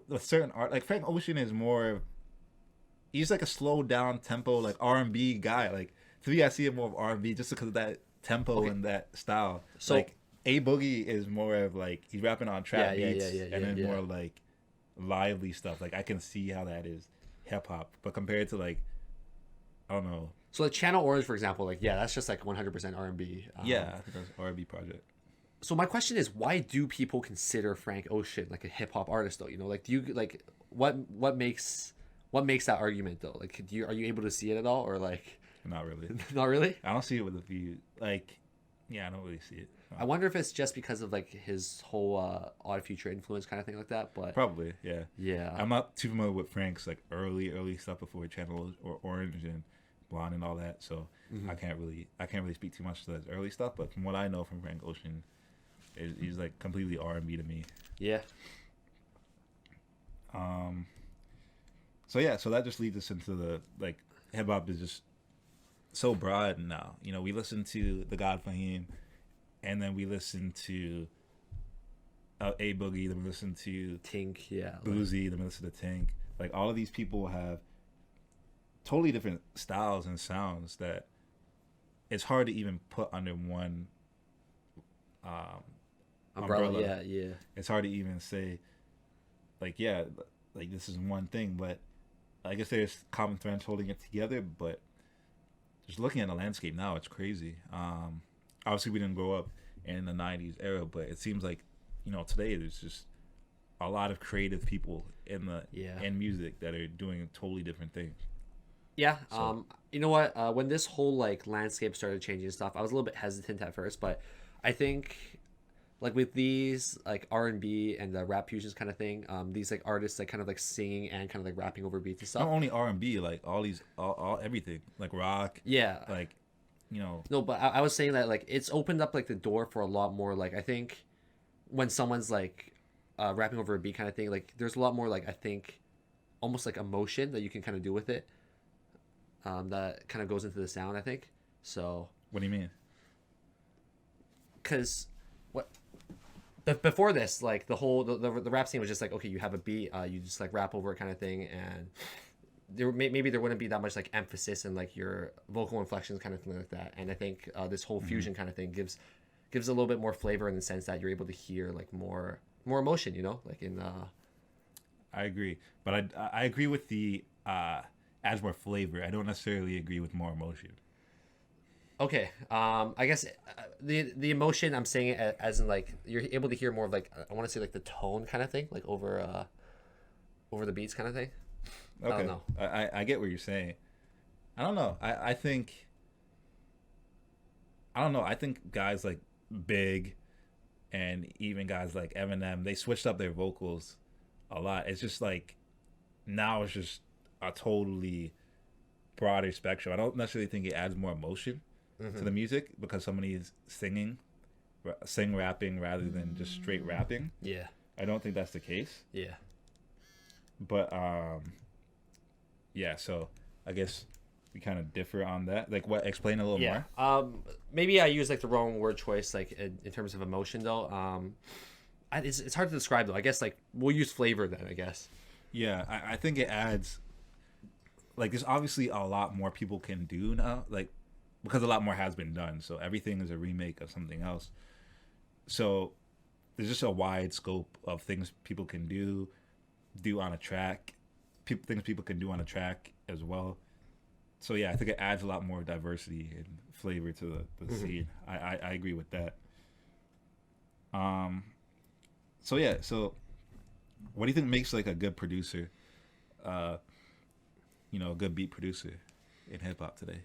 with certain art, like Frank Ocean is more. He's like a slow down tempo like R&B guy. Like, to me, I see it more of R&B just because of that tempo and that style. So like A Boogie is more of like he's rapping on trap beats and then more like lively stuff. Like, I can see how that is hip hop, but compared to like, I don't know. So like Channel Orange, for example, like that's just like 100% R&B. I think that's an R&B project. So my question is, why do people consider Frank Ocean like a hip hop artist though? Like, do you like what makes that argument though? Like, are you able to see it at all, or like? Not really. Not really? I don't see it with the view. Like, yeah, I don't really see it. No. I wonder if it's just because of like his whole Odd Future influence kind of thing like that. But probably, yeah. Yeah. I'm not too familiar with Frank's like early stuff before Channel or Orange and Blonde and all that. So I can't really speak too much to that early stuff. But from what I know from Frank Ocean, he's like completely R&B to me. Yeah. So that just leads us into the like hip hop is just so broad now. We listen to the God Fahim, and then we listen to A Boogie, then we listen to Tink, Boosie, then we listen to Tink. Like, all of these people have totally different styles and sounds that it's hard to even put under one umbrella. Yeah. It's hard to even say like this is one thing, but I guess there's common threads holding it together. But just looking at the landscape now, it's crazy. Obviously, we didn't grow up in the 90s era, but it seems like, today there's just a lot of creative people in music that are doing totally different things. Yeah. So You know what? When this whole like landscape started changing and stuff, I was a little bit hesitant at first, but I think like with these like R&B and the rap fusions kind of thing, these like artists like kind of like singing and kind of like rapping over beats and not stuff. only R&B, like all these, all everything, like rock, Yeah. like you know, No, but I was saying that like it's opened up like the door for a lot more. Like I think when someone's like rapping over a beat kind of thing, like there's a lot more like I think almost like emotion that you can kind of do with it. That kind of goes into the sound. I think so. what do you mean? Because what before this, like the whole the rap scene was just like okay, you have a beat, you just like rap over it kind of thing, and maybe there wouldn't be that much like emphasis and like your vocal inflections kind of thing like that. And I think this whole fusion kind of thing gives a little bit more flavor in the sense that you're able to hear like more emotion, you know, like in I agree, but I agree with the adds more flavor. I don't necessarily agree with more emotion. okay, I guess the emotion I'm saying it as in like you're able to hear more of like I want to say like the tone kind of thing, like over the beats kind of thing. Okay, I don't know. I get what you're saying. I don't know. I think I don't know. I think guys like Big and even guys like Eminem, they switched up their vocals a lot. It's just like now it's just a totally broader spectrum. I don't necessarily think it adds more emotion to the music because somebody's sing rapping rather than just straight rapping. Yeah, I don't think that's the case. yeah. But yeah, so I guess we kind of differ on that. Like what, explain a little Yeah. more. Maybe I use like the wrong word choice, like in terms of emotion though. It's hard to describe though. I guess like we'll use flavor then. I guess. Yeah, I think it adds like there's obviously a lot more people can do now, like because a lot more has been done. So everything is a remake of something else. So there's just a wide scope of things people can do on a track, things people can do on a track as well. So yeah, I think it adds a lot more diversity and flavor to the scene. I agree with that. So yeah, so what do you think makes like a good producer? A good beat producer in hip hop today?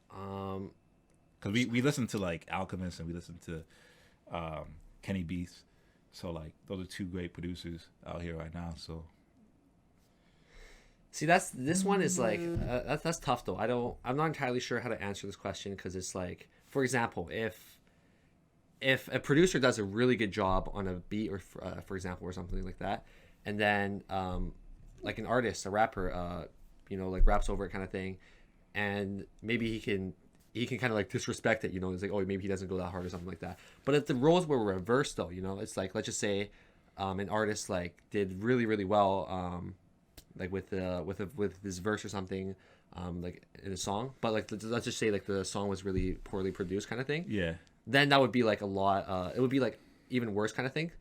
Because we listen to like Alchemist and we listen to Kenny Beats, so like those are two great producers out here right now. So See, this one is like that's tough though. I'm not entirely sure how to answer this question because it's like, for example, if a producer does a really good job on a beat or for example or something like that, and then like an artist, a rapper, like raps over it kind of thing, and maybe he can kind of like disrespect it, it's like, oh, maybe he doesn't go that hard or something like that. But if the roles were reversed though, it's like, let's just say an artist like did really really well like with this verse or something like in a song, but like let's just say like the song was really poorly produced kind of thing. yeah, Then that would be like a lot. It would be like even worse kind of thing.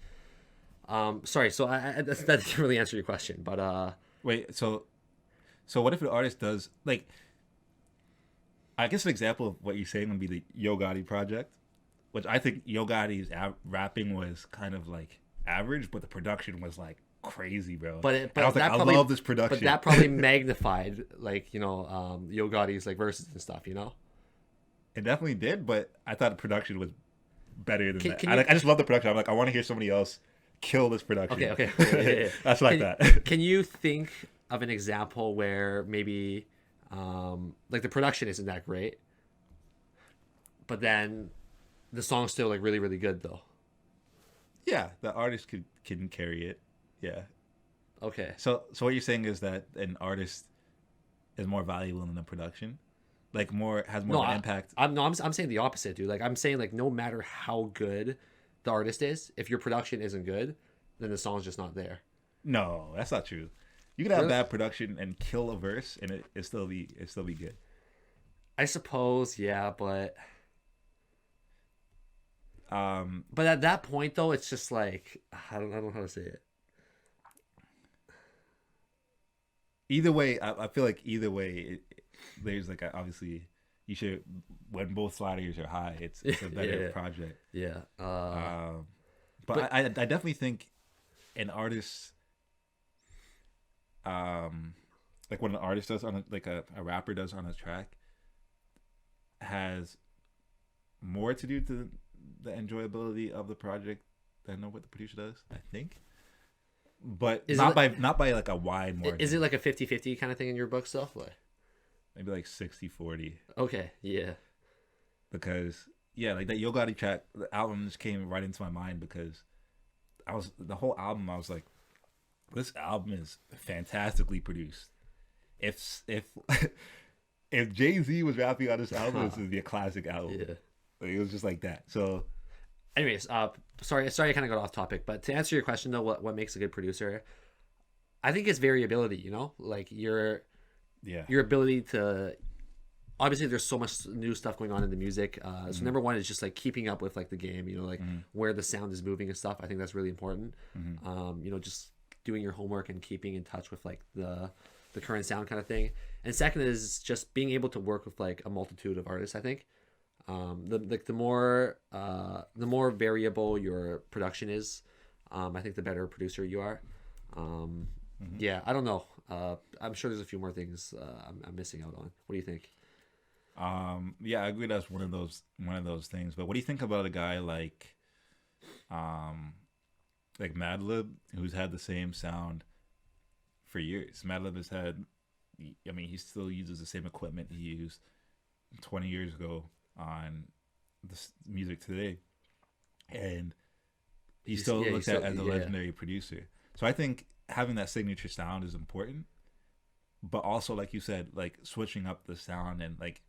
Sorry, so that didn't really answer your question, but wait, so what if the artist does like? I guess an example of what you're saying would be the Yo Gotti project, which I think Yo Gotti's rapping was kind of like average, but the production was like crazy, bro. but I was like, I love this production. But that probably magnified like Yo Gotti's like verses and stuff. It definitely did, but I thought the production was better than that. Can you, I just love the production. I'm like, I want to hear somebody else kill this production. Okay. Yeah. That's like that. Can you think of an example where maybe like the production isn't that great, but then the song's still like really really good though? Yeah, the artist can carry it. Yeah. Okay. So what you're saying is that an artist is more valuable than the production, like has more of an impact. I'm saying the opposite, dude. Like I'm saying like no matter how good the artist is, if your production isn't good, then the song's just not there. No, that's not true. You can have bad production and kill a verse, and it still be good. I suppose, yeah, but at that point though, it's just like I don't know how to say it. Either way, I feel like either way, there's like obviously you should when both sliders are high, it's a better project. Yeah. But I definitely think an artist like what an artist does on a rapper does on a track has more to do to the enjoyability of the project than what the producer does, I think. But not by like a wide margin. Is it like a 50-50 kind of thing in your book stuff? Like maybe like 60-40. Okay, yeah. Because like that Yo Gotti track, the album just came right into my mind because the whole album I was like, this album is fantastically produced. If if Jay-Z was rapping on this album, this would be a classic album. Yeah. Like, it was just like that. So anyways, sorry I kind of got off topic, but to answer your question though, what makes a good producer, I think it's variability, you know? Like your ability to, obviously there's so much new stuff going on in the music. So number one is just like keeping up with like the game, you know, like where the sound is moving and stuff. I think that's really important. You know, just doing your homework and keeping in touch with like the current sound kind of thing. And second is just being able to work with like a multitude of artists, I think. The more variable your production is, I think the better producer you are. Yeah, I don't know. I'm sure there's a few more things I'm missing out on. What do you think? Yeah, I agree. That's one of those things. But what do you think about a guy like Madlib, who's had the same sound for years? Madlib has had, I mean, he still uses the same equipment he used 20 years ago on the music today, and he's still looked at as a legendary producer. So I think having that signature sound is important, but also, like you said, like switching up the sound and like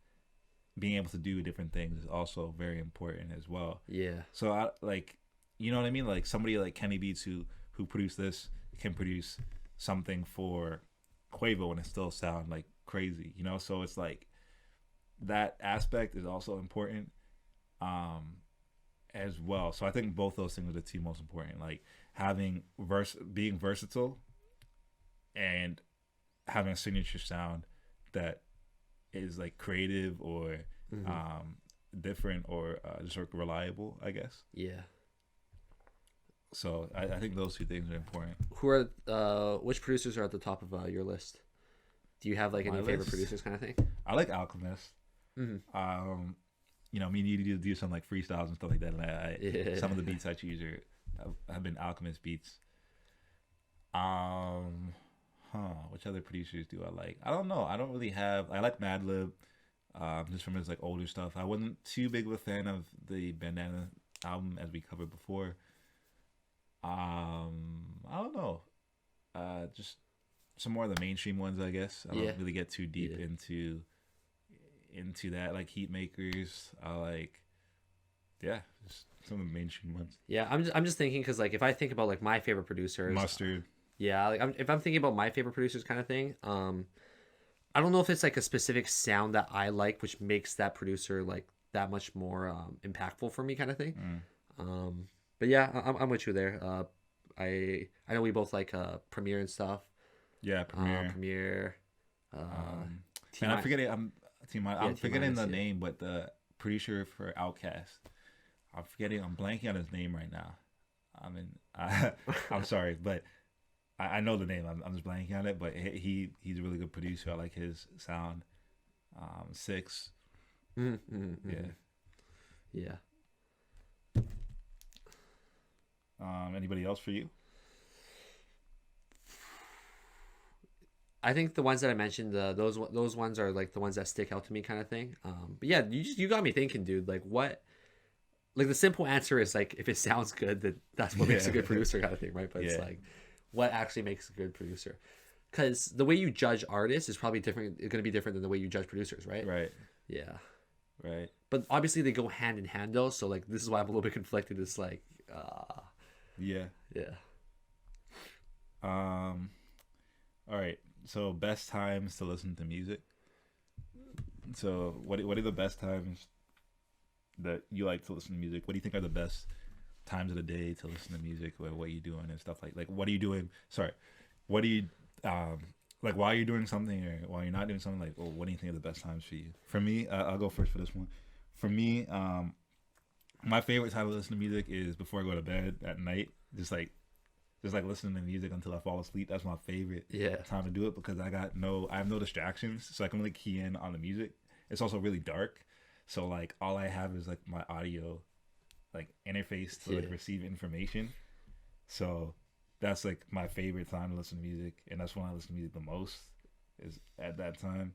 being able to do different things is also very important as well. Yeah. So I like, you know what I mean? Like somebody like Kenny Beats who produced this can produce something for Quavo and it still sound like crazy, you know? So it's like that aspect is also important as well. So I think both those things are the two most important, like being versatile and having a signature sound that is like creative or different or just like reliable, I guess. Yeah. So I think those two things are important. Who are which producers are at the top of your list? Do you have like any favorite producers kind of thing? I like Alchemist. You know, me and you do some like freestyles and stuff like that. And some of the beats I choose have been Alchemist beats. Which other producers do I like? I don't know. I don't really have. I like Madlib, just from his like older stuff. I wasn't too big of a fan of the Bandana album as we covered before. I don't know. Just some more of the mainstream ones, I guess. I don't really get too deep into that. Like Heatmakers. I like, just some of the mainstream ones. Yeah, I'm just thinking because like if I think about like my favorite producers, Mustard. Yeah, like if I'm thinking about my favorite producers kind of thing, I don't know if it's like a specific sound that I like, which makes that producer like that much more impactful for me, kind of thing. But yeah, I'm with you there. I know we both like Premiere and stuff. Yeah, Premiere. And I'm forgetting. I'm forgetting the name, but the producer for Outkast. I'm blanking on his name right now. I'm sorry, but I know the name. I'm just blanking on it. But he's a really good producer. I like his sound. 6. Yeah. Anybody else for you? I think the ones that I mentioned, those ones are like the ones that stick out to me, kind of thing. But yeah, you got me thinking, dude. Like what? Like the simple answer is like if it sounds good, that's what makes a good producer, kind of thing, right? But it's like what actually makes a good producer? Because the way you judge artists is probably different. It's going to be different than the way you judge producers, right? Right. Yeah. Right. But obviously they go hand in hand though. So like this is why I'm a little bit conflicted. It's like. Yeah. All right. So best times to listen to music. So what are the best times that you like to listen to music? What do you think are the best times of the day to listen to music? Or what are you doing and stuff like what are you doing? Sorry. What do you like while you're doing something or while you're not doing something? Like, what do you think are the best times for you? For me, I'll go first for this one. For me, my favorite time to listen to music is before I go to bed at night. Just just like listening to music until I fall asleep. That's my favorite time to do it because I have no distractions, so I can really key in on the music. It's also really dark, so like all I have is like my audio, like interface to like receive information. So that's like my favorite time to listen to music, and that's when I listen to music the most is at that time.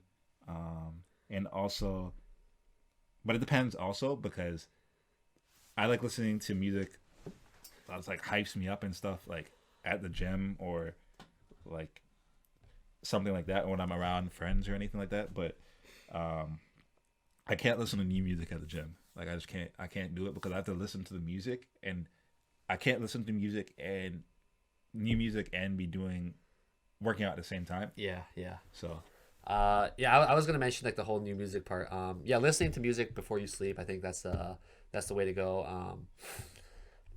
And also, but it depends also because I like listening to music that's like hypes me up and stuff like at the gym or like something like that when I'm around friends or anything like that. But I can't listen to new music at the gym. Like I can't do it because I have to listen to the music, and I can't listen to music and new music and be working out at the same time. Yeah. So I was gonna mention like the whole new music part. Listening to music before you sleep, I think that's the way to go.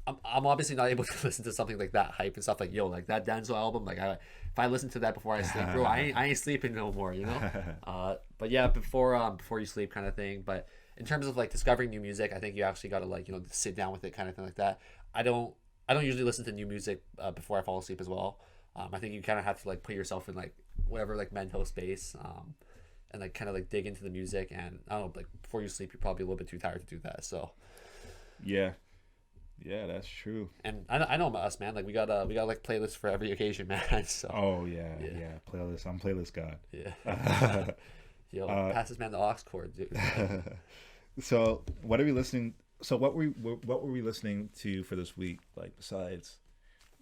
I'm obviously not able to listen to something like that hype and stuff like like that Denzel album. Like if I listen to that before I sleep, bro, I ain't sleeping no more, you know. But yeah, before you sleep kind of thing. But in terms of like discovering new music, I think you actually got to like sit down with it kind of thing like that. I don't usually listen to new music before I fall asleep as well. I think you kind of have to like put yourself in like whatever like mental space and like kind of like dig into the music, and I don't know, like before you sleep you're probably a little bit too tired to do that. So yeah, that's true. And I know us, man, like we got like playlists for every occasion, man. So playlist. I'm playlist god. Pass this man the aux cord, dude. So what are we listening? So what were we listening to for this week? Like besides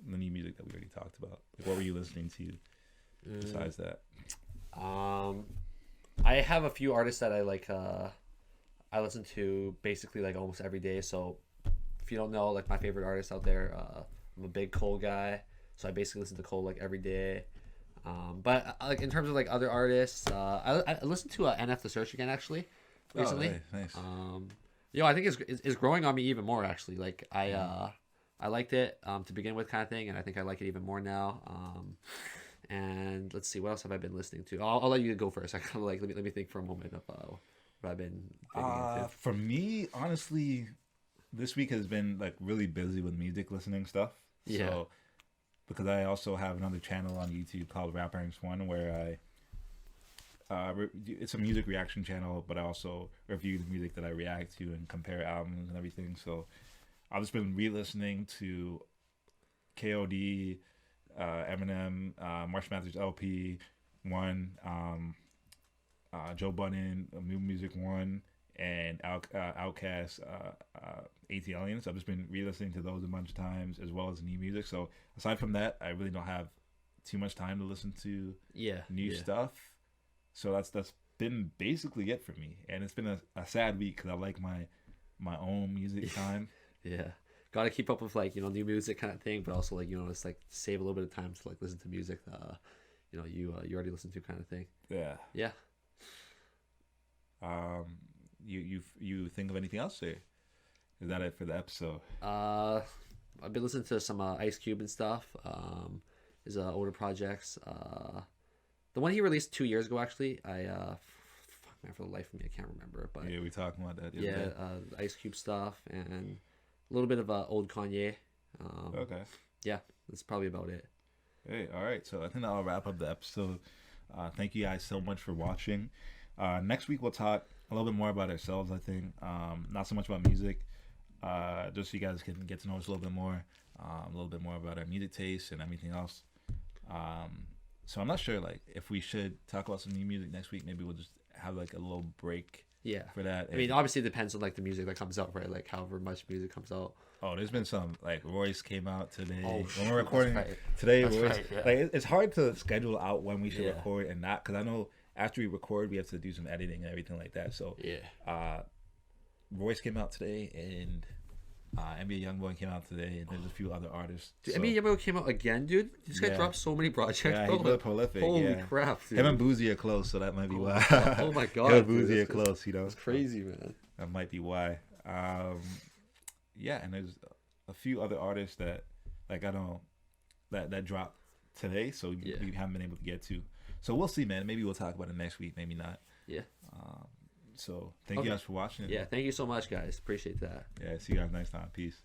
the new music that we already talked about, like what were you listening to besides that? I have a few artists that I like. I listen to basically like almost every day. So if you don't know, like my favorite artists out there, I'm a big Cole guy. So I basically listen to Cole like every day. But like in terms of like other artists, I listened to NF The Search again actually recently. Oh, nice. I think it's growing on me even more actually. Like I liked it to begin with kind of thing, and I think I like it even more now. And let's see, what else have I been listening to? I'll let you go first. I kind of like let me think for a moment of what I've been digging into. For me, honestly, this week has been like really busy with music listening stuff. Yeah. So, because I also have another channel on YouTube called Rap Ranks One where it's a music reaction channel, but I also review the music that I react to and compare albums and everything. So I've just been re-listening to KOD, Eminem, Marshall Mathers LP 1, Joe Budden, New Music 1, and Outkast, AT Aliens. I've just been re-listening to those a bunch of times as well as new music. So aside from that, I really don't have too much time to listen to new stuff. So that's been basically it for me, and it's been a sad week because I like my own music time. Got to keep up with like new music kind of thing, but also like just like save a little bit of time to like listen to music you already listen to kind of thing. You think of anything else, or is that it for the episode? I've been listening to some Ice Cube and stuff. His older projects. The one he released 2 years ago, actually, for the life of me, I can't remember. But we talking about that. Ice Cube stuff and a little bit of old Kanye. Okay. Yeah, that's probably about it. Hey, all right. So I think that'll wrap up the episode. Thank you guys so much for watching. Next week we'll talk a little bit more about ourselves. I think not so much about music. Just so you guys can get to know us a little bit more, about our music tastes and everything else. So I'm not sure like if we should talk about some new music next week. Maybe we'll just have like a little break. For that. I mean, obviously it depends on like the music that comes out, right? Like however much music comes out. Oh, there's been some like Royce came out today. When we're recording today, Royce, like it's hard to schedule out when we should record and not, because I know after we record we have to do some editing and everything like that. So Royce came out today, and NBA Youngboy came out today, and there's a few other artists. Dude, NBA Youngboy came out again, dude. This guy dropped so many projects. Yeah, he's really prolific. Holy crap, dude. Him and Boosie are close, so that might be why. Oh my god, him and Boosie are close. It's crazy, man. That might be why. And there's a few other artists that like I don't that dropped today, so we haven't been able to get to. So we'll see, man. Maybe we'll talk about it next week. Maybe not. So thank you guys for watching. Yeah, thank you so much, guys. Appreciate that. Yeah, see you guys next time. Peace.